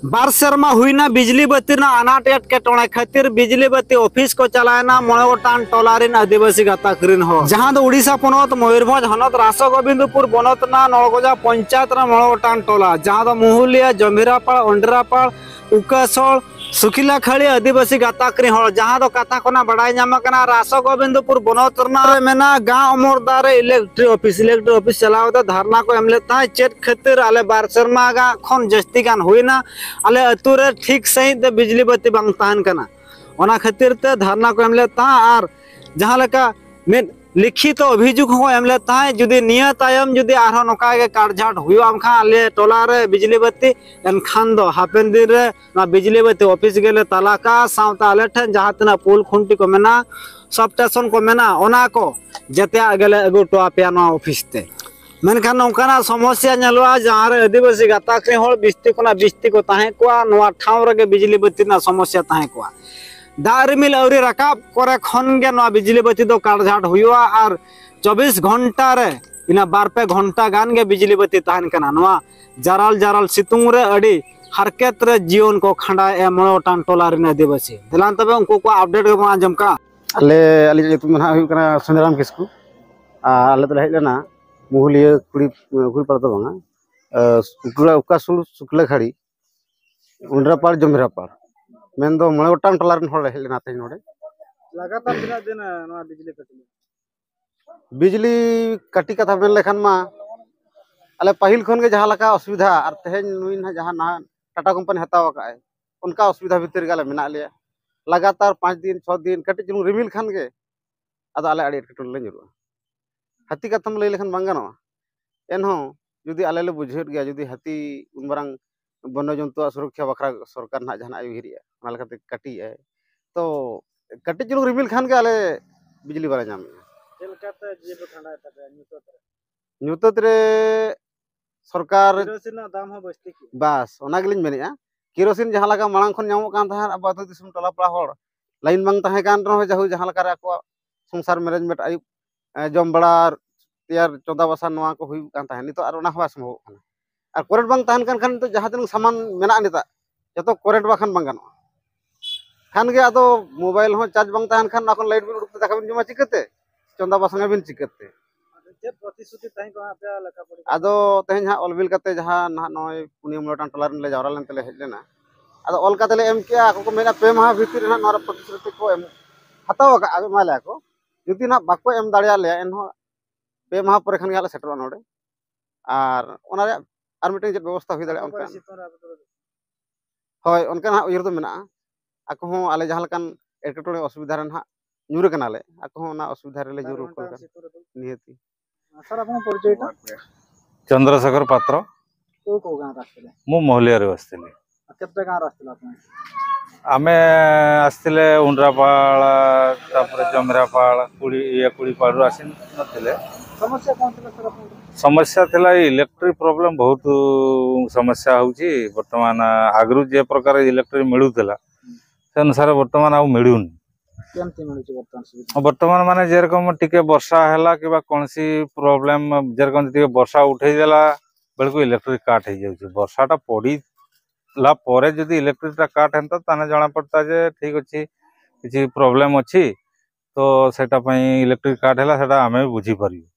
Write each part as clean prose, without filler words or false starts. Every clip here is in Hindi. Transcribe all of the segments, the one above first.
बार सेरमा हुईना बिजली बत्ती ना अनाट एटकेटोणे खातिर बिजली बत्ती ऑफिस को चलायना मोड़े गोटान टोलारिन आदिवासी गाताकरिन हो जहां दो उड़ीसा पनत मयूरभंज हनत रासगोविंदपुर बनत ना नलगोजा पंचायत ना मोड़े गोटान टोला जहां दो मुहुलिया जमीरापाड़ अंडरापाड़ उकासोल सुखिला खड़ी आदिवासी गाताकरी हो जहां दो कथा कोना बड़ाई नामकना रासगोविंदपुर बनत ना मेना गांव अमरदार इलेक्ट्रिक ऑफिस चलावता धरना को एमलेता चेत खातिर आले बार सेरमा गा खन जस्ती गान हुईना आले अतुरे ठीक सही ते बिजली बत्ती बांग तहन कना ओना खातिर ते धरना को एमलेता आर जहां लका में लिखित अभियोग हो एमलेता जुदी निया तायम जुदी आरो नोका के काटझाट हुयो आमखा आले टोला रे बिजली बत्ती एनखान दो हापेन दिन रे ना बिजली बत्ती ऑफिस गेले तालाका सावता आले ठन जहां तना पुल खुंटी को मेना सब स्टेशन को मेना ओना को जते गेले अगु टोआ पियानो ऑफिस ते मेनखान नौकाना समस्या नलवा जहां रे आदिवासी गाताकरी होल बिस्ती को ताहे कोआ नवा ठाव रे बिजली बत्ती ना समस्या ताहे कोआ दारिमिल अवरी रकाब करे खन गे नवा बिजली बत्ती दो काटझाट हुआ और 24 घंटा रे इना 12 घंटा गान गे बिजली बत्ती तहन कना नवा जाराल जाराल सितुंग रे अडी हरकत रे जीवन को खंडा ए मोटान टोला रे आदिवासी दिलान तबे उनको को अपडेट को आंजम का अली तुम ना हुई कना संजराम किसकु आले तो हेलेना मुहुलिया कुड़ी पाड़ तो बांगा उकासुल सुकला खड़ी उंडरापाड़ जमीरापाड़ मेन दो मोड़े गोटान टोला रन होड़ हेलेना ते नोडे लगातार बिना दिन नवा बिजली काटी कथा मेन लेखान मा अले पहिल खन के जहां लका असुविधा और तेहन नुई ना जहां ना टाटा कंपनी हताव का उनका असुविधा भीतर गाले मेना लिया लगातार 5 दिन 6 दिन कटी जुनु रिमिल खान के अद आले आड़ी एटकेटोले जुरुआ हाथी कथम लई लेखान बांग गानोआ एनहो जुदी आले ले बुझेत गया जुदी हाथी उनबरंग वन्य जंतु सुरक्षा बखरा सरकार ना जहां आयुहिरिया ओना लेखाते काटी है तो कटी जुनु रिमिल खान के आले बिजली बारा जाम चलकाते जीव खंडा तबे ᱧᱩᱛᱟᱹᱛ रे सरकार केरोसिन ना दाम हो बस्ती की बस ओना गेलिन मेनेआ केरोसिन जहां लगा मांग खन ᱧᱟᱢᱚᱜ ᱠᱟᱱ ᱛᱟᱦᱮᱸ ᱟᱵᱚ ᱟᱹᱛᱩ ᱫᱤᱥᱚᱢ ᱴᱚᱞᱟ ᱯᱟᱲᱟ ᱦᱚᱲ लाइन बांग तहे कान रहो जाहु जहां लका रे को संसार मैनेजमेंट आयु जम बड़ा तैयार चौदा बसा नवा को हुई कान तहे नितो आर ओना हवा संभव खाना आर करेंट बांग तहन कान खान तो जहां तन सामान मेना निता जतो करेंट बाखन बांग गानो खान गे आदो मोबाइल हो चार्ज बांग तहन खान नाखन लाइट बिल उड़ते दाका बिन जमा चिकते चौदा बसा बिन चिकते प्रतिश्रुति ताई को आपे लका पड़ी आदो तेहन हा ऑलबिल कते जहां ना नय पुनिया मोटान टोलारन ले जावरा लेन तले हेजलेना आदो ऑल कतले एम किया को को मेना पे माह भीतर ना नोरा प्रतिश्रुति को एम हताव का आगे माले को जुदी ना बाको एम दाड़िया ले एनहो पे माह पर खन गाले सेटर नोडे आर ओना रे आर मीटिंग जे व्यवस्था हुई दाड़े उनका होय उनका ना उयर दो मेना आको हो आले जहां लकान एटकेटोणे असुविधा रन हा ᱧᱩᱨ कनाले आको हो ना असुविधा रे ले ᱧᱩᱨ को नियति सर आपन परिचय चंद्रशेखर पात्र को गां रास्ते मु मोहलिया रे बसथिली केते गां रास्ते आपन आमे आस्थिले उंडरापाड़ तापर जमरापाड़ कुड़ी पाड़ आसिन नथिले समस्या कोन थिला सर आपन समस्या थिला इलेक्ट्रिक प्रॉब्लम बहुत समस्या होउची वर्तमान आगरु जे प्रकार इलेक्ट्रिक मिलुतला से अनुसार वर्तमान आ मिलुन केमती मिलुची वर्तमान सुविधा वर्तमान माने जे रकम टिके वर्षा हैला कि बा कोनसी प्रॉब्लम जे रकम टिके वर्षा उठै देला बेलको इलेक्ट्रिक काट हो जाउची वर्षाटा पड़ी ला परे जदी इलेक्ट्रिक टा काट हेंता ताने जाना पड़ता जे ठीक अछि किछि प्रॉब्लम अछि तो सेटा पई इलेक्ट्रिक काट हैला सेटा हमें बुझी परियो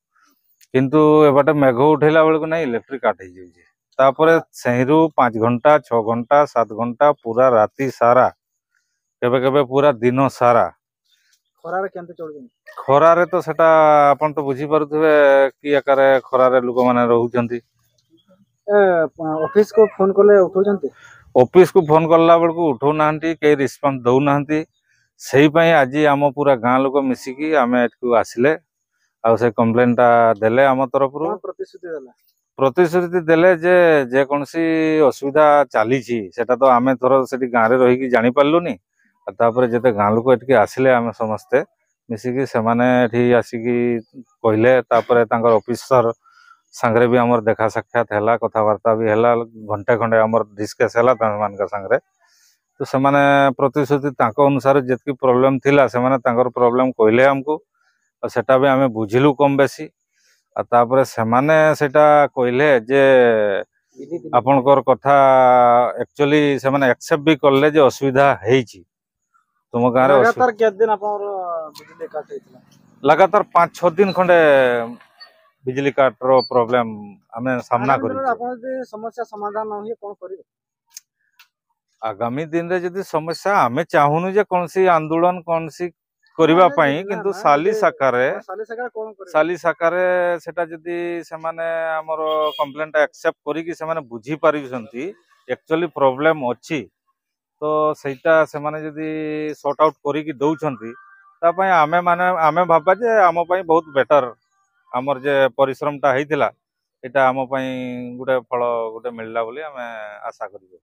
किंतु एबाटे मेघ उठैला बेलको नै इलेक्ट्रिक काट हो जाउची तापरे सेहिरु 5 घंटा 6 घंटा 7 घंटा पूरा राती सारा केबे केबे पूरा दिन सारा खरारे केमते चलजन खरारे तो सेटा अपन तो बुझी पारुथबे कि आकारे खरारे लोक माने रहउचंती ऑफिस को फोन करले उठौजंती ऑफिस को फोन करला बेलको उठौ नाहंती के रिस्पांस दउ नाहंती सेही पई आज हम पूरा गां लोक मिसिकी आमे एटकू आसिले आ से कंप्लेन टा देले हम तरफ रु प्रतिश्रुति देले जे कोनसी असुविधा चाली छी सेटा तो आमे थोर सेठी गां रे रही की जानि पारलुनी तापर जते गां लोक एटके आसिले आमे समस्ते मिसिकी से माने एठी आसिकी कहले तापर तांकर ऑफिसर संगरे भी हमर देखा साक्षात हैला कथावार्ता भी हैला घंटे खंडे हमर डिस्कस हैला मान का संगरे तो से माने प्रतिश्रुति तांको अनुसार जेतकी प्रॉब्लम थिला से माने तांकर प्रॉब्लम कहले हमको और सेटा भी हमें बुझिलु कम बेसी आ तापर से माने सेटा कहले जे ଆପଣଙ୍କର କଥା एक्चुअली ସେମାନେ एक्सेप्ट भी करले जे असुविधा ହେଇଛି तुम गाँव रे लगातार केते दिन आपन बिजली काट हेतला लगातार 5-6 दिन खंडे बिजली काट रो प्रॉब्लम हमें सामना करी आपन जे समस्या समाधान न होई कोन करिवे आगामी दिन रे जदि समस्या हमें चाहूनु जे कोनसी आंदोलन कोनसी करिबा पई किंतु साली साकारे साली साकारे सेटा जदि सेमाने हमर कंप्लेंट एक्सेप्ट करी कि सेमाने बुझी पारिसंती एक्चुअली प्रॉब्लम अछि तो सेटा सेमाने जदि सॉर्ट आउट करी कि दउछंती ता पई आमे भाबा जे आम पई बहुत बेटर हमर जे परिश्रमटा हेतिला एटा आम पई गुटे फल गुटे मिलला बोली आमे आशा करियो।